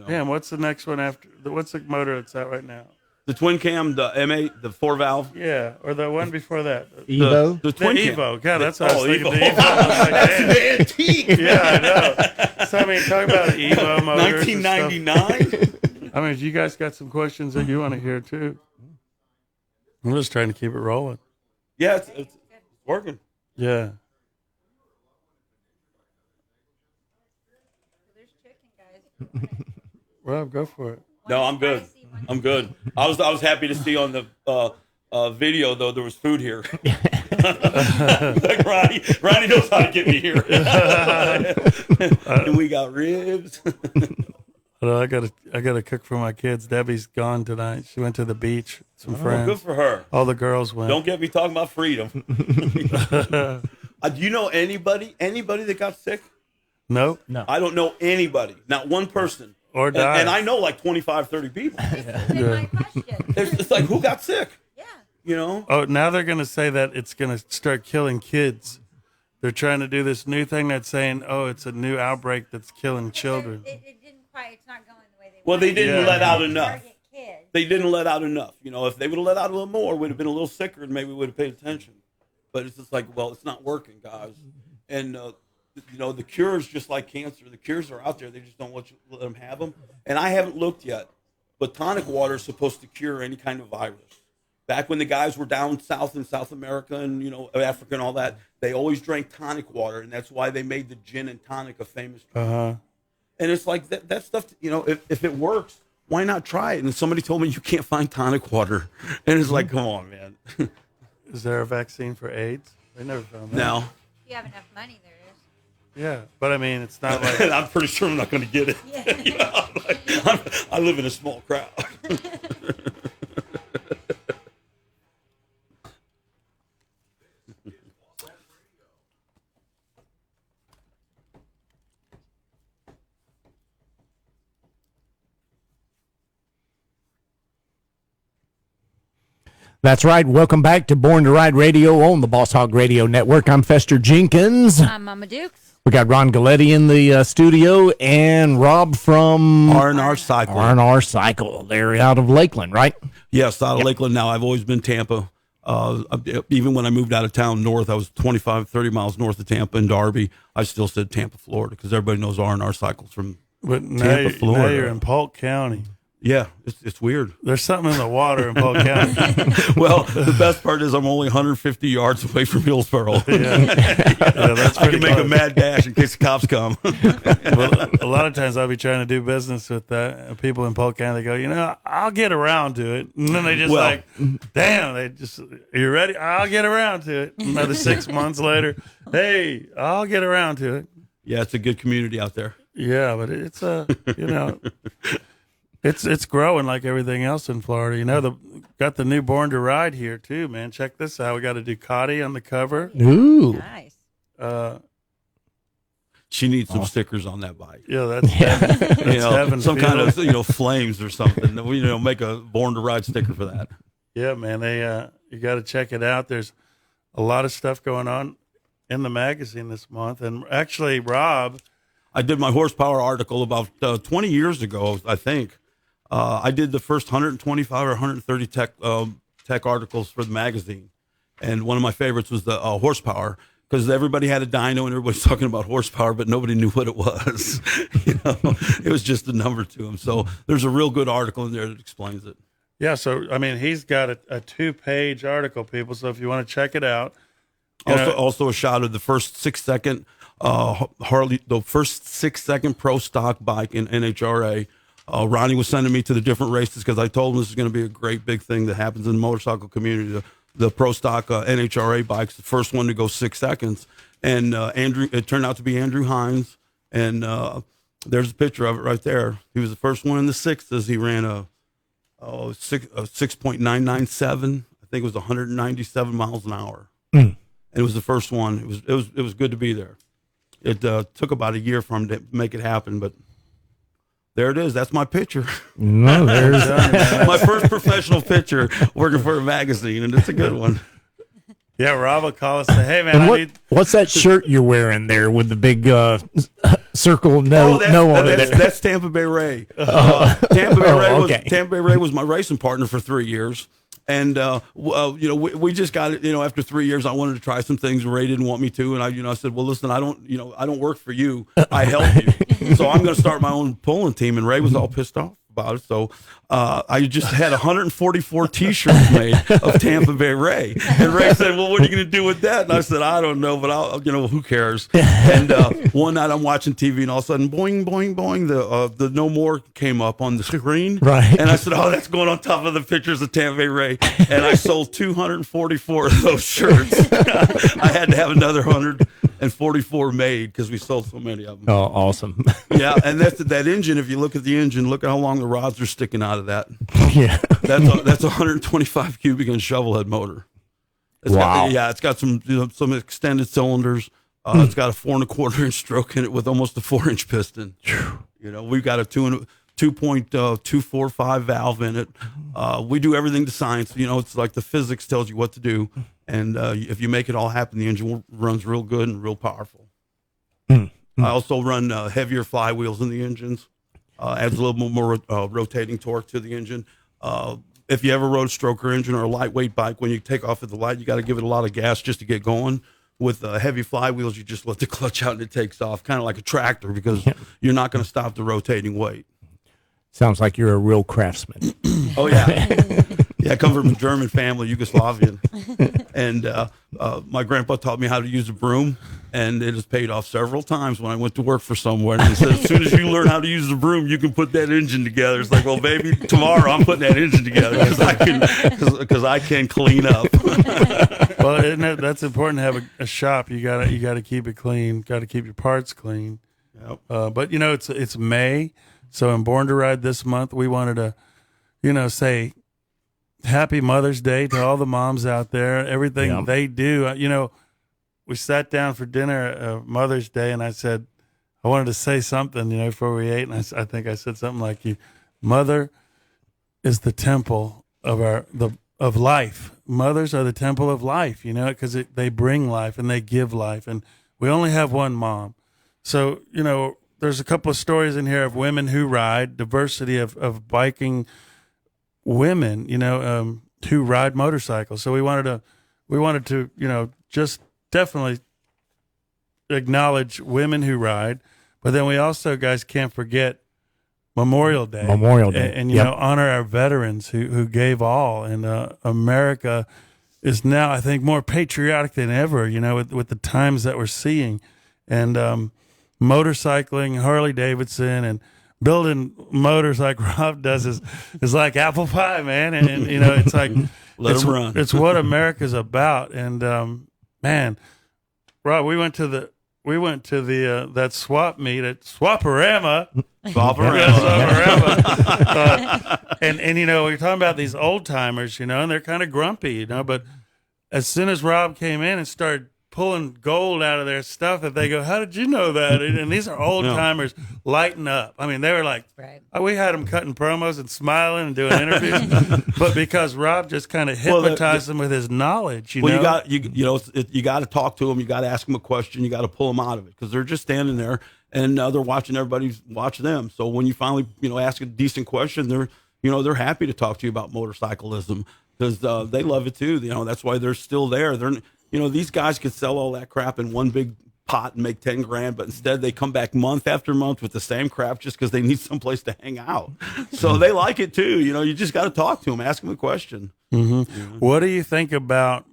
damn? What's the next one after? What's the motor it's at right now? The twin cam, the M8, the 4-valve. Yeah, or the one before that. Evo? The twin cam. Evo. God, that's what I was thinking. Evo. The Evo. That's an antique. Yeah, I know. So, I mean, talk about Evo motors. 1999. I mean, you guys got some questions that you want to hear, too. I'm just trying to keep it rolling. Yeah, it's working. Yeah. There's chicken, guys. Rob, go for it. No, I'm good. I'm good. I was happy to see on the video though there was food here. Like Ronnie knows how to get me here. And we got ribs. I gotta cook for my kids. Debbie's gone tonight. She went to the beach. Some friends. Good for her. All the girls went. Don't get me talking about freedom. Do you know anybody that got sick? Nope. No. I don't know anybody. Not one person. Or died. And I know like 25, 30 people. That's been my question. It's like, who got sick? Yeah. You know? Oh, now they're going to say that it's going to start killing kids. They're trying to do this new thing that's saying, oh, it's a new outbreak that's killing children. It didn't quite. It's not going the way they Well, they wanted. didn't Yeah. let out enough. Target kids. They didn't let out enough. You know, if they would have let out a little more, we'd have been a little sicker and maybe we would have paid attention. But it's just like, well, it's not working, guys. And, you know, the cures, just like cancer, the cures are out there. They just don't let them have them. And I haven't looked yet, but tonic water is supposed to cure any kind of virus. Back when the guys were down south in South America and, you know, Africa and all that, they always drank tonic water, and that's why they made the gin and tonic a famous drink. Uh-huh. And it's like that stuff, you know, if it works, why not try it? And somebody told me you can't find tonic water. And it's like, come on, man. Is there a vaccine for AIDS? They never found that. Now, If you have enough money, there is. Yeah, but I mean, it's not like I'm pretty sure I'm not going to get it. Yeah. You know, I live in a small crowd. That's right. Welcome back to Born to Ride Radio on the Boss Hog Radio Network. I'm Fester Jenkins. I'm Mama Dukes. We got Ron Galletti in the studio and Rob from R&R Cycle. R&R Cycle. They're out of Lakeland, right? Yes, out of Lakeland now. I've always been Tampa. Even when I moved out of town north, I was 25, 30 miles north of Tampa in Darby. I still said Tampa, Florida, because everybody knows R&R Cycles from but now, Tampa, Florida. now you're in Polk County. Yeah, it's weird. There's something in the water in Polk County. Well, the best part is I'm only 150 yards away from Hillsboro. Yeah, that's I pretty can make a close. mad dash in case the cops come. Well, a lot of times I'll be trying to do business with people in Polk County. They go, you know, I'll get around to it. And then they just Well- damn, are you ready? I'll get around to it. Another 6 months later, hey, I'll get around to it. Yeah, it's a good community out there. Yeah, but it's you know, it's growing like everything else in Florida. You know, got the new Born to Ride here too, man. Check this out. We got a Ducati on the cover. Ooh. Nice. She needs some stickers on that bike. Yeah, that's You know, heaven some kind of feeling. flames or something. You know, make a Born to Ride sticker for that. Yeah, man. They you got to check it out. There's a lot of stuff going on in the magazine this month, and actually, Rob. I did my horsepower article about 20 years ago, I think. I did the first 125 or 130 tech articles for the magazine, and one of my favorites was the horsepower, because everybody had a dyno and everybody's talking about horsepower, but nobody knew what it was. You know, it was just a number to them. So there's a real good article in there that explains it. Yeah, so I mean, he's got a 2-page article, people. So if you want to check it out, you know, Also a shot of the first 6-second Harley, the first 6-second pro stock bike in NHRA. Ronnie was sending me to the different races because I told him this is going to be a great big thing that happens in the motorcycle community. The pro stock NHRA bikes, the first one to go 6 seconds, and it turned out to be Andrew Hines, and there's a picture of it right there. He was the first one in the sixes. He ran a 6.997. I think it was 197 miles an hour. And it was the first one. It was good to be there. It took about a year for him to make it happen, but there it is. That's my picture. No, there's My first professional picture working for a magazine, and it's a good one. yeah, Rob will call us and say, hey, man, And I what, need. what's that shirt you're wearing there with the big circle no on it? That's Tampa Bay Ray. Tampa Bay Ray was my racing partner for 3 years. And, you know, we just got it, you know, after 3 years, I wanted to try some things. Ray didn't want me to. And I said, well, listen, I don't work for you. I help you. So I'm going to start my own pulling team. And Ray was all pissed off about it. So I just had 144 T-shirts made of Tampa Bay Ray. And Ray said, "Well, what are you going to do with that?" And I said, "I don't know, but who cares?" And one night I'm watching TV, and all of a sudden, boing, boing, boing, the No More came up on the screen. Right. And I said, "Oh, that's going on top of the pictures of Tampa Bay Ray." And I sold 244 of those shirts. I had to have another 144 made because we sold so many of them. Oh, awesome. Yeah, and that's that engine. If you look at the engine, look at how long the rods are sticking out of that. Yeah. That's a 125 cubic inch shovel head motor. Wow. It's got some some extended cylinders. It's got a 4 1/4 inch stroke in it with almost a 4-inch piston. We've got a 2.245 valve in it. We do everything to science. It's like the physics tells you what to do, and if you make it all happen, the engine runs real good and real powerful. I also run heavier flywheels in the engines. Adds a little more rotating torque to the engine. If you ever rode a stroker engine or a lightweight bike, when you take off at the light, you got to give it a lot of gas just to get going. With heavy flywheels, you just let the clutch out and it takes off, kind of like a tractor, because you're not going to stop the rotating weight. Sounds like you're a real craftsman. Oh, yeah. Yeah, I come from a German family, Yugoslavian. And my grandpa taught me how to use a broom, and it has paid off several times when I went to work for somewhere. And he said, as soon as you learn how to use the broom, you can put that engine together. It's like, well, baby, tomorrow I'm putting that engine together because I can clean up. Well, that's important to have a shop. You gotta keep it clean. Got to keep your parts clean. Yep. But it's May, so in Born to Ride this month, we wanted to, say Happy Mother's Day to all the moms out there. Everything they do. We sat down for dinner Mother's Day, and I said I wanted to say something, before we ate, and I think I said something like, "Mother is the temple of life. Mothers are the temple of life, because they bring life and they give life, and we only have one mom." So, there's a couple of stories in here of women who ride, diversity of biking women, who ride motorcycles. So we wanted to, just definitely acknowledge women who ride, but then we also, guys, can't forget Memorial Day. And honor our veterans who gave all. And America is now, I think, more patriotic than ever, with the times that we're seeing. And motorcycling, Harley Davidson, and building motors like Rob does is like apple pie, man. And it's like Let them run. It's what America's about. And man, Rob, we went to the that swap meet at Swaparama. And we're talking about these old timers, and they're kind of grumpy, but as soon as Rob came in and started pulling gold out of their stuff, that they go, "How did you know that?" And these are old timers lighting up. I mean, they were like, we had them cutting promos and smiling and doing interviews, but because Rob just kind of hypnotized them with his knowledge. You got to talk to them. You got to ask them a question. You got to pull them out of it because they're just standing there and they're watching everybody watch them. So when you finally ask a decent question, they're happy to talk to you about motorcyclism because they love it too. That's why they're still there. These guys could sell all that crap in one big pot and make 10 grand, but instead they come back month after month with the same crap just because they need someplace to hang out. So they like it too. You just got to talk to them, ask them a question. Mm-hmm. What do you think about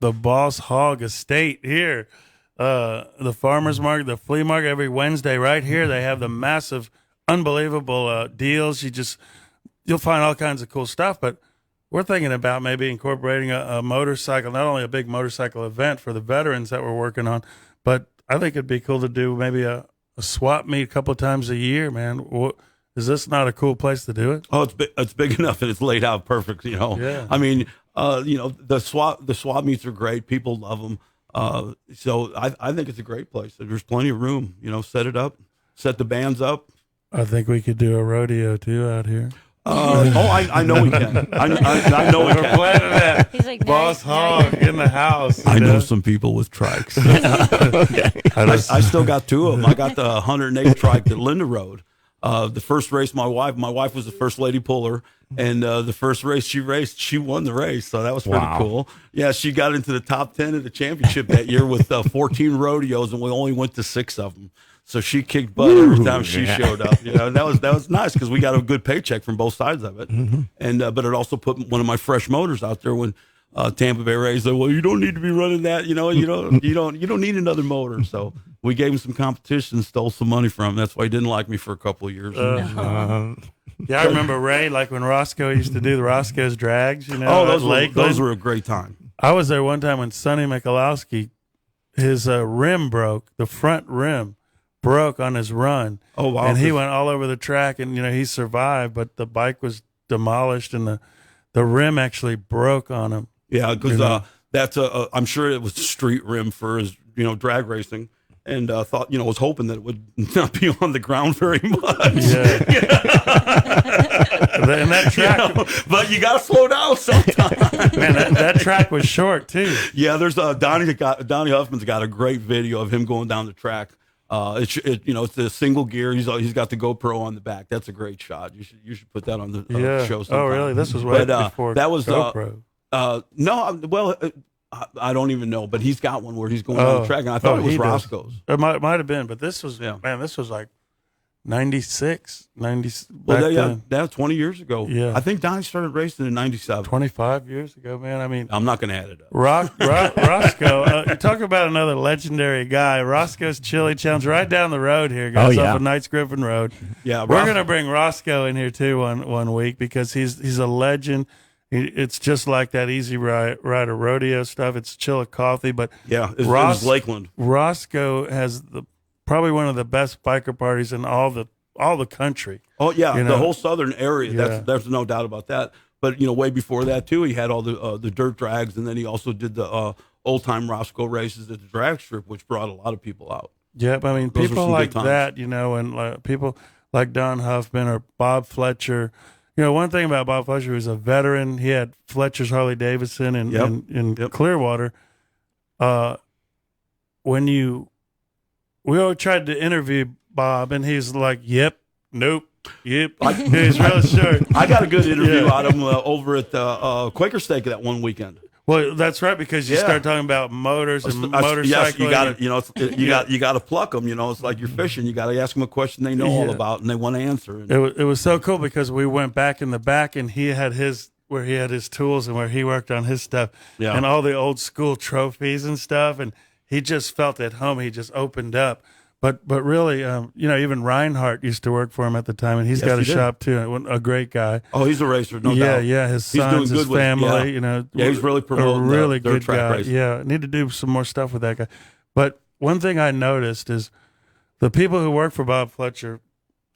the Boss Hogg estate here? The farmer's market, the flea market every Wednesday right here. They have the massive, unbelievable deals. You'll find all kinds of cool stuff, but we're thinking about maybe incorporating a motorcycle, not only a big motorcycle event for the veterans that we're working on, but I think it'd be cool to do maybe a swap meet a couple of times a year, man. Is this not a cool place to do it? Oh, it's big enough and it's laid out perfect, Yeah. I mean, the swap meets are great. People love them. So I think it's a great place. There's plenty of room, set it up, set the bands up. I think we could do a rodeo too out here. I know we can. I know we We're can. planning that. He's like, Boss Hogg in the house. I know some people with trikes. I still got 2 of them. I got the 108 trike that Linda rode. The first race, my wife was the first lady puller, and the first race she raced, she won the race. So that was pretty cool. Yeah, she got into the top 10 of the championship that year with 14 rodeos, and we only went to 6 of them. So she kicked butt every time she showed up. You know, and that was nice because we got a good paycheck from both sides of it. And but it also put one of my fresh motors out there when Tampa Bay Ray said, "Well, you don't need to be running that. You know, you don't need another motor." So we gave him some competition, stole some money from him. That's why he didn't like me for a couple of years. Yeah, I remember Ray, like when Roscoe used to do the Roscoe's drags. You know, those were a great time. I was there one time when Sonny Michalowski, his rim broke, the front rim broke on his run. Oh, wow. And he went all over the track, and, you know, he survived, but the bike was demolished, and the rim actually broke on him. Yeah, because that's I'm sure it was a street rim for his, you know, drag racing. And thought, you know, was hoping that it would not be on the ground very much. Yeah. And that track, you know, but you got to slow down sometimes. Man, that track was short too. Yeah, there's Donnie Huffman's got a great video of him going down the track. It's a single gear. He's got the GoPro on the back. That's a great shot. You should put that on the show sometime. Oh, really? This was way before that was GoPro. I don't even know, but he's got one where he's going down the track, and I thought it was Roscoe's. It might have been, but this was this was like 96, 90. Well, that's 20 years ago. Yeah, I think Donnie started racing in 97. 25 years ago, man. I mean, I'm not going to add it up. Roscoe, talk about another legendary guy. Roscoe's Chili Challenge right down the road here, guys, off of Knights Griffin Road. Yeah, we're going to bring Roscoe in here too one week because he's a legend. It's just like that Easy Rider rodeo stuff. It's Chillicothe, but it's Lakeland. Roscoe has probably one of the best biker parties in all the country. Oh yeah, you know? The whole southern area. There's no doubt about that. But you know, way before that too, he had all the dirt drags, and then he also did the old time Roscoe races at the drag strip, which brought a lot of people out. Yeah, I mean, people like that, you know, and people like Don Huffman or Bob Fletcher. You know, one thing about Bob Fletcher, he was a veteran. He had Fletcher's Harley Davidson in Clearwater. We all tried to interview Bob, and he's like, "Yep, nope, yep." He's really short. I got a good interview out of him over at the Quaker Steak that one weekend. Well, that's right, because you start talking about motors and motorcycling. Yes, you got to, you got to pluck them. You know, it's like you're fishing. You got to ask them a question they know all about and they want to answer. It was so cool because we went back in the back and he had his tools and where he worked on his stuff and all the old school trophies and stuff, and he just felt at home. He just opened up. But really, you know, even Reinhardt used to work for him at the time, and he's got a shop too. A great guy. Oh, he's a racer, no doubt. Yeah, his sons, his family. You know, he's really promoting a really good track guy. racing. Yeah, need to do some more stuff with that guy. But one thing I noticed is the people who work for Bob Fletcher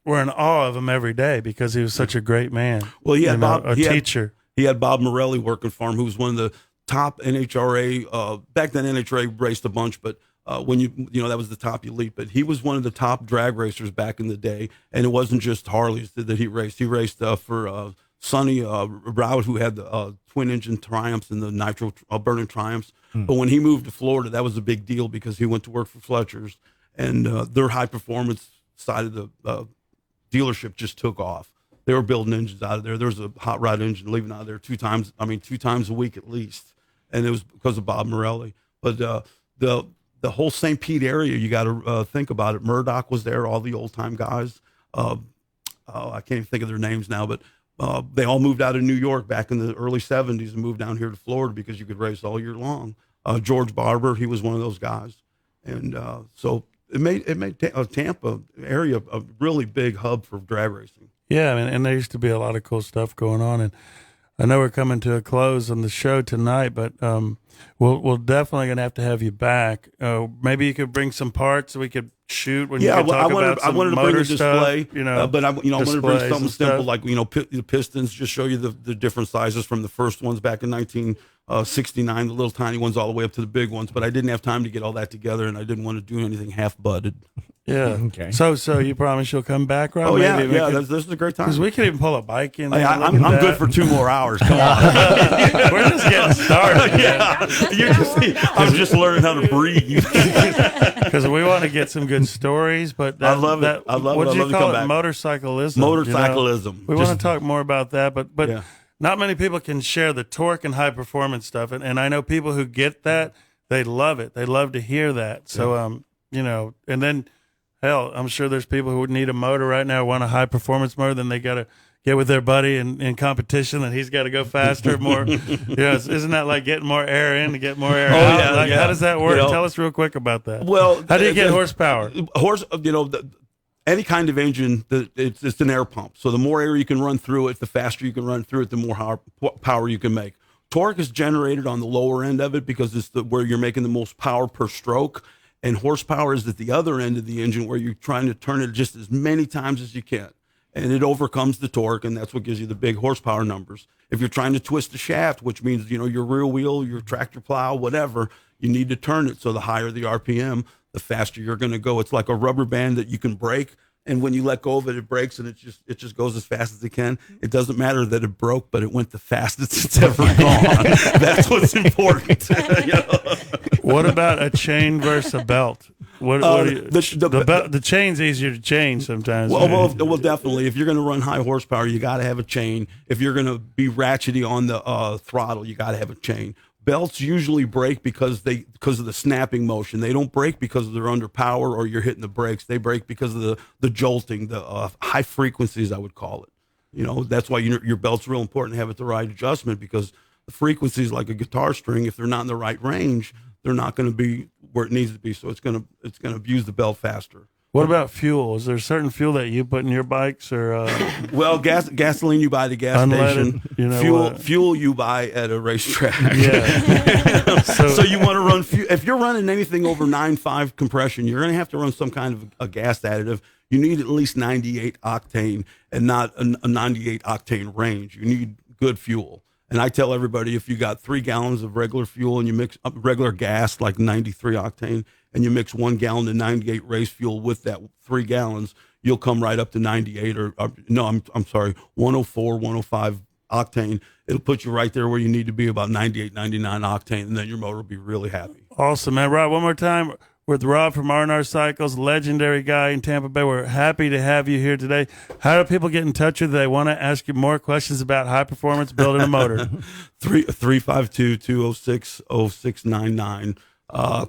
were in awe of him every day because he was such a great man. Well, he had teacher. He had Bob Morelli working for him, who was one of the top NHRA. Back then, NHRA raced a bunch, but. When you know that was the top elite, but he was one of the top drag racers back in the day, and it wasn't just Harleys that he raced. He raced for Sonny Rout, who had the twin engine Triumphs and the nitro burning Triumphs. But when he moved to Florida, that was a big deal because he went to work for Fletcher's, and their high performance side of the dealership just took off. They were building engines out of there. There was a hot rod engine leaving out of there two times a week at least, and it was because of Bob Morelli. But the whole St. Pete area, you got to think about it. Murdoch was there, all the old time guys. I can't even think of their names now, but they all moved out of New York back in the early 70s and moved down here to Florida because you could race all year long. George Barber, he was one of those guys, and so it made Tampa area a really big hub for drag racing. Yeah, I mean, and there used to be a lot of cool stuff going on, and I know we're coming to a close on the show tonight, but we're definitely going to have you back. Maybe you could bring some parts so we could shoot when you could talk about some motor to bring a display, stuff, you know, but I wanted to bring something simple stuff. like, you know, the pistons, just show you the different sizes from the first ones back in 1969, the little tiny ones all the way up to the big ones. But I didn't have time to get all that together, and I didn't want to do anything half-butted. Yeah. Okay. So you promise you'll come back, Rob? Oh, yeah. This is a great time. Because we could even pull a bike in there. I'm good for 2 more hours. Come on. We're just getting started. I'm just learning how to breathe. Because we want to get some good stories, but I love it. What do you call it? Motorcyclism. Motorcyclism. You know? We want to talk more about that, but not many people can share the torque and high performance stuff. And I know people who get that, they love it. They love to hear that. So, you know, and then Hell, I'm sure there's people who need a motor right now, want a high performance motor, then they got to get with their buddy in competition, and he's got to go faster, more. Isn't that like getting more air in to get more air out? How does that work? Tell us real quick about that. Well, how do you get horsepower? Any kind of engine, it's an air pump. So the more air you can run through it, the faster you can run through it, the more power you can make. Torque is generated on the lower end of it because it's where you're making the most power per stroke. And horsepower is at the other end of the engine where you're trying to turn it just as many times as you can. And it overcomes the torque, and that's what gives you the big horsepower numbers. If you're trying to twist the shaft, which means, your rear wheel, your tractor plow, whatever, you need to turn it. So the higher the RPM, the faster you're going to go. It's like a rubber band that you can break, and when you let go of it, it breaks, and it just goes as fast as it can. It doesn't matter that it broke, but it went the fastest it's ever gone. That's what's important. What about a chain versus a belt? The chain's easier to change sometimes. Well, definitely. If you're going to run high horsepower, you got to have a chain. If you're going to be ratchety on the throttle, you got to have a chain. Belts usually break because of the snapping motion. They don't break because they're under power or you're hitting the brakes. They break because of the jolting, the high frequencies, I would call it. That's why your belt's real important to have it the right adjustment, because the frequencies, like a guitar string, if they're not in the right range, they're not going to be where it needs to be. So it's going to abuse the belt faster. What about fuel? Is there a certain fuel that you put in your bikes, or? Well, gasoline you buy at the gas unleaded, station. Fuel you buy at a racetrack. Yeah. So you want to run fuel. If you're running anything over 9.5 compression, you're going to have to run some kind of a gas additive. You need at least 98 octane and not a 98 octane range. You need good fuel. And I tell everybody, if you got 3 gallons of regular fuel and you mix up regular gas, like 93 octane, and you mix 1 gallon of 98 race fuel with that 3 gallons, you'll come right up to 98 I'm sorry, 104, 105 octane. It'll put you right there where you need to be, about 98, 99 octane, and then your motor will be really happy. Awesome, man. Rob, one more time. With Rob from R&R Cycles, legendary guy in Tampa Bay. We're happy to have you here today. How do people get in touch with you? They want to ask you more questions about high performance building a motor. 352-206-0699.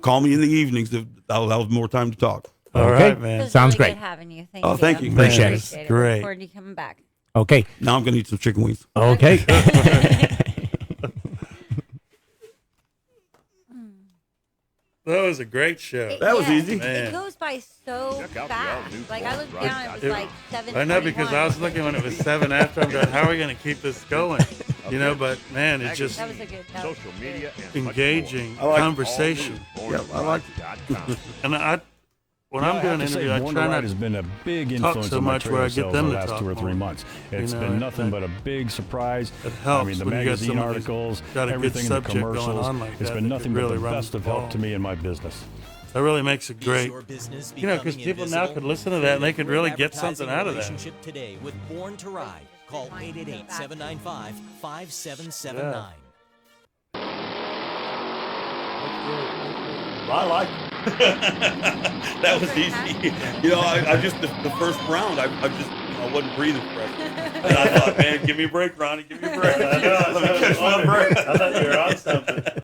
Call me in the evenings. I'll have more time to talk. All right, man. It was Sounds really great. good having you. Thank Oh, you. thank you. Appreciate it. Appreciate it. Great. Look forward to you coming back. Okay. Now I'm going to eat some chicken wings. Okay. That was a great show. That was easy. Man. It goes by so fast. Like, I looked down, it was like 7:21. I know, because I was looking when it was 7 after. I'm going, how are we going to keep this going? But man, it's just That was a good Social media and engaging I like conversation. Yeah, I like And when I'm doing an interview, I try not has to been a big talk influence so on my much where I trailer get sales them the to last talk 2 or 3 more. months. It's been nothing but a big surprise. It helps I mean, the when you got magazine somebody who's articles, got a good everything in the subject going commercials. on like It's that been that nothing could but really the run best the of help ball. to me in my business. That really makes it great. Your business Because becoming people now invisible? could listen to that and they could really get something out of that. Relationship today with Born to Ride. Call 888-795-5779. I like it. That was easy. I just, the first round, I wasn't breathing fresh. And I thought, man, give me a break, Ronnie, give me a break. Let me catch my breath. I thought you were on something.